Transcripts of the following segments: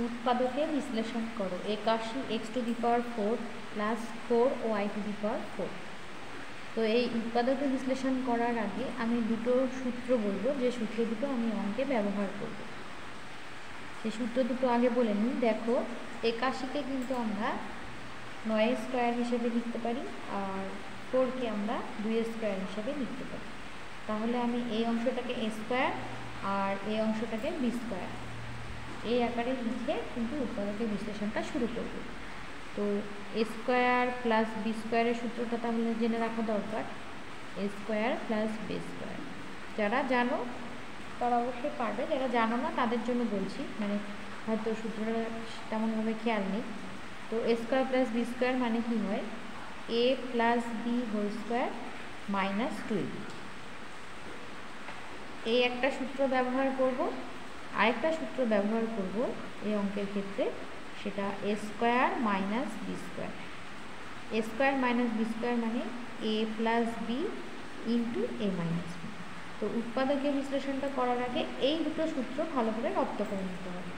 उत्पादके विश्लेषण करो 81 x⁴ plus 4y⁴। तो ये उत्पादके विश्लेषण करार आगे आमी दुटो सूत्र बोलबो जे सूत्र दुटो आमी अंके व्यवहार करब। সেই सूत्र दुटो आगे बोले नी। देखो 81 के किन्तु आमरा 9 स्क्वायर हिसेबे लिखते पारी और 4 के आमरा 2 स्क्वायर हिसेबे लिखते पारी। ताहले आमी এই অংশটাকে a স্কয়ার আর এই অংশটাকে b স্কয়ার এই আকারে লিখে কিন্তু উৎপাদকের বিশ্লেষণটা শুরু করব। তো a স্কয়ার প্লাস b স্কয়ারের সূত্রটা তাহলে জেনে রাখা দরকার, a square plus b square. যারা জানো তারা অবশ্যই পারবে, যারা জানো না তাদের জন্য বলছি, মানে হয়তো সূত্রটা তেমনভাবে খেয়াল নেই। তো a square plus b square মানে কি হয়, a plus b whole square minus 2ab। এই একটা সূত্র ব্যবহার করব, আরেকটা সূত্র ব্যবহার করব এই অঙ্কের ক্ষেত্রে, সেটা a square minus b square. a square minus b square মানে a plus b into a minus b। তো উৎপাদকের বিশ্লেষণটা করার আগে এই দুটো সূত্র ভালো করে রপ্ত করে নিতে হবে।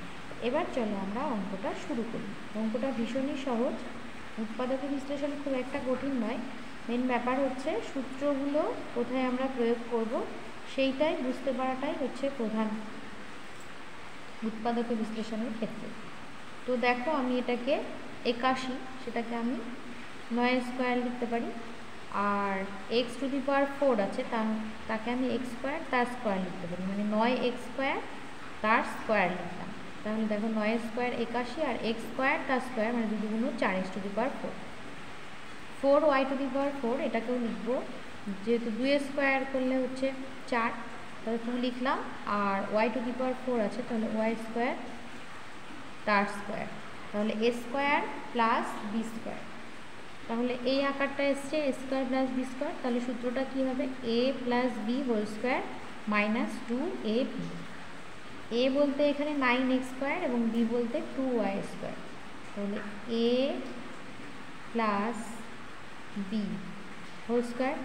এবার চলো আমরা অঙ্কটা শুরু করি। অঙ্কটা ভীষণই সহজ, উৎপাদকের বিশ্লেষণ খুব একটা কঠিন নয়। মেন ব্যাপার হচ্ছে সূত্রগুলো কোথায় আমরা প্রয়োগ করব সেইটাই বুঝতে পারাটাই হচ্ছে প্রধান উৎপাদকের বিশ্লেষণের ক্ষেত্রে। তো দেখো আমি এটাকে 81 সেটাকে আমি 9 স্কয়ার লিখতে পারি, আর x⁴ আছে তাকে আমি x স্কয়ার তার স্কয়ার লিখতে পারি, মানে 9x স্কয়ার তার স্কয়ার লিখলাম। তাহলে দেখো 9 স্কয়ার 81 আর x স্কয়ার তার স্কয়ার মানে 2 গুণ 4x⁴। 4y⁴ এটাকেও লিখবো, যেহেতু 2 স্কয়ার করলে হচ্ছে 4, তাহলে 2 লিখলাম, আর y⁴ আছে তাহলে y স্কয়ার তার স্কয়ার, তাহলে a square plus b square. তাহলে এই আকারটা এসছে a square plus b square. তাহলে সূত্রটা কি হবে, a plus b whole square minus 2ab। a বলতে এখানে 9x স্কয়ার এবং b বলতে 2y স্কয়ার। তাহলে a plus b whole square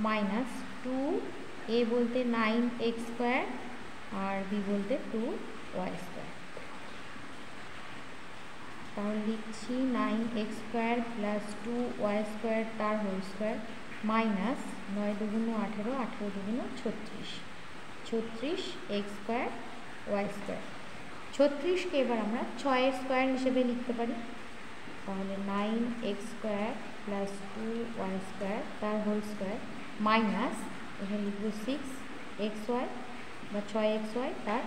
minus 2a বলতে 9x স্কয়ার আর b বলতে 2y স্কয়ার। তাহলে লিখছি 9x square plus 2y square তার হোল স্কয়ার মাইনাস 9 দুগুণ 18, 18 দুগুণ 36, 36x স্কয়ার y স্কয়ার। 36কে এবার আমরা 6 স্কয়ার হিসেবে লিখতে পারি। তাহলে 9x square plus 2y square তার হোল স্কয়ার মাইনাস এখানে লিখব 6xy বা 6xy তার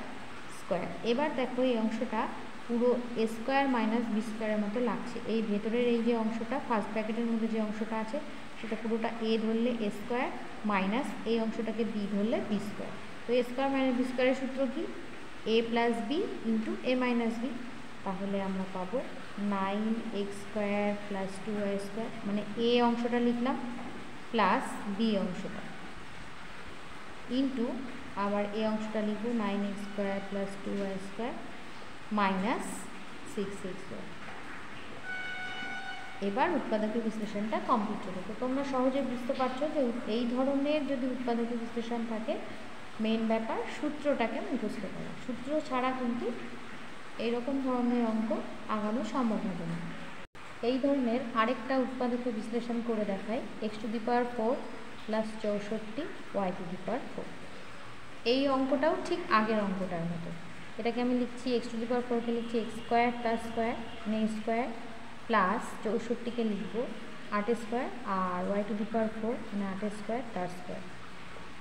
স্কয়ার। এবার দেখো এই অংশটা পুরো a স্কয়ার মাইনাস b স্কয়ারের মতো লাগছে। এই ভেতরের এই যে অংশটা ফার্স্ট ব্র্যাকেটের মধ্যে যে অংশটা আছে সেটা পুরোটা a ধরলে a স্কয়ার মাইনাস এই অংশটাকে b ধরলে b স্কয়ার। তো a স্কয়ার মাইনাস b স্কয়ারের সূত্র কি, a plus b into a minus b। তাহলে আমরা পাবো 9x square plus 2y square, মানে a অংশটা লিখলাম প্লাস b অংশটা ইন্টু আবার এই অংশটা লিখব 9x square plus 2y square minus 6xy। এবার উৎপাদকের বিশ্লেষণটা কমপ্লিট হলো। তো তোমরা সহজে বুঝতে পারছো যে এই ধরনের যদি উৎপাদকের বিশ্লেষণ থাকে মেন ব্যাপার সূত্রটাকে মুখস্থ করা। সূত্র ছাড়া কিন্তু এইরকম ধরনের অঙ্ক আগানো সম্ভব হবে না। এই ধরনের আরেকটা উৎপাদকের বিশ্লেষণ করে দেখাই, x⁴ প্লাস 64 y⁴। এই অঙ্কটাও ঠিক আগের অঙ্কটার মতো। এটাকে আমি লিখছি x⁴কে লিখছি x স্কয়ার তার স্কয়ার মানে a স্কয়ার প্লাস 64কে লিখব 8 স্কয়ার আর y⁴ মানে 8 স্কয়ার তার স্কয়ার।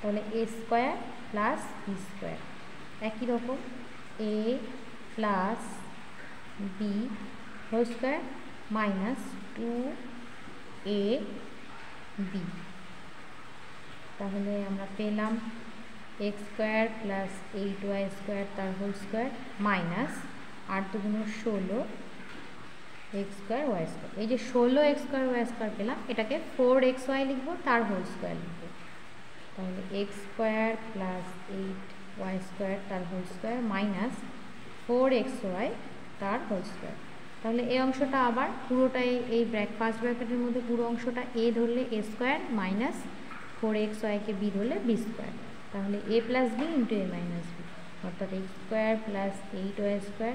তাহলে a square plus b square একই রকম a plus b whole square minus 2ab। তাহলে আমরা পেলাম x square plus 8y square তার হোল স্কয়ার মাইনাস 8 দুগুণ 16 x স্কয়ার y স্কয়ার। এই যে 16x স্কয়ার y স্কয়ার পেলাম, এটাকে 4xy লিখবো তার হোল স্কয়ার লিখবো। তাহলে x square plus 8y square তার হোল স্কয়ার মাইনাস 4xy তার হোল স্কয়ার। তাহলে এই অংশটা আবার পুরোটাই এই ফার্স্ট ব্র্যাকেটের মধ্যে পুরো অংশটা a ধরলে a স্কয়ার মাইনাস 4xy-কে b ধরলে b স্কয়ার। তাহলে a plus b into a minus b অর্থাৎ x square plus 8y square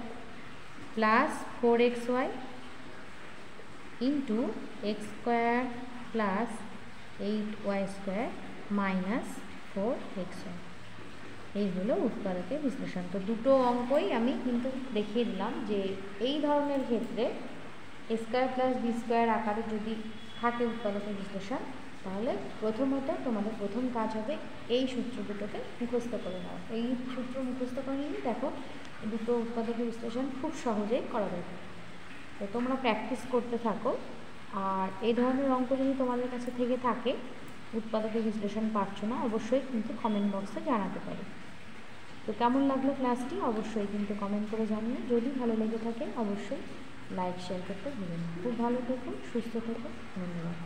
plus 4xy into x square plus 8y² minus 4xy। এই হলো উৎপাদকের বিশ্লেষণ। তো দুটো অঙ্কই আমি কিন্তু দেখিয়ে দিলাম যে এই ধরনের ক্ষেত্রে a square plus b square আকারে যদি থাকে উৎপাদকের বিশ্লেষণ, তাহলে প্রথমত তোমাদের প্রথম কাজ হবে এই সূত্র দুটোকে মুখস্থ করে নাও। এই সূত্র মুখস্থ করে নিলে দেখো দুটো উৎপাদকের বিশ্লেষণ খুব সহজেই করা যাবে। তো তোমরা প্র্যাকটিস করতে থাকো। আর এই ধরনের অঙ্ক যদি তোমাদের কাছে থেকে থাকে, উৎপাদকের বিশ্লেষণ পারছো না, অবশ্যই কিন্তু কমেন্ট বক্সে জানাতে পারো। তো কেমন লাগলো ক্লাসটি অবশ্যই কিন্তু কমেন্ট করে জানিও। যদি ভালো লেগে থাকে অবশ্যই লাইক শেয়ার করতে ভুলো না। খুব ভালো থেকো, সুস্থ থেকো, ধন্যবাদ।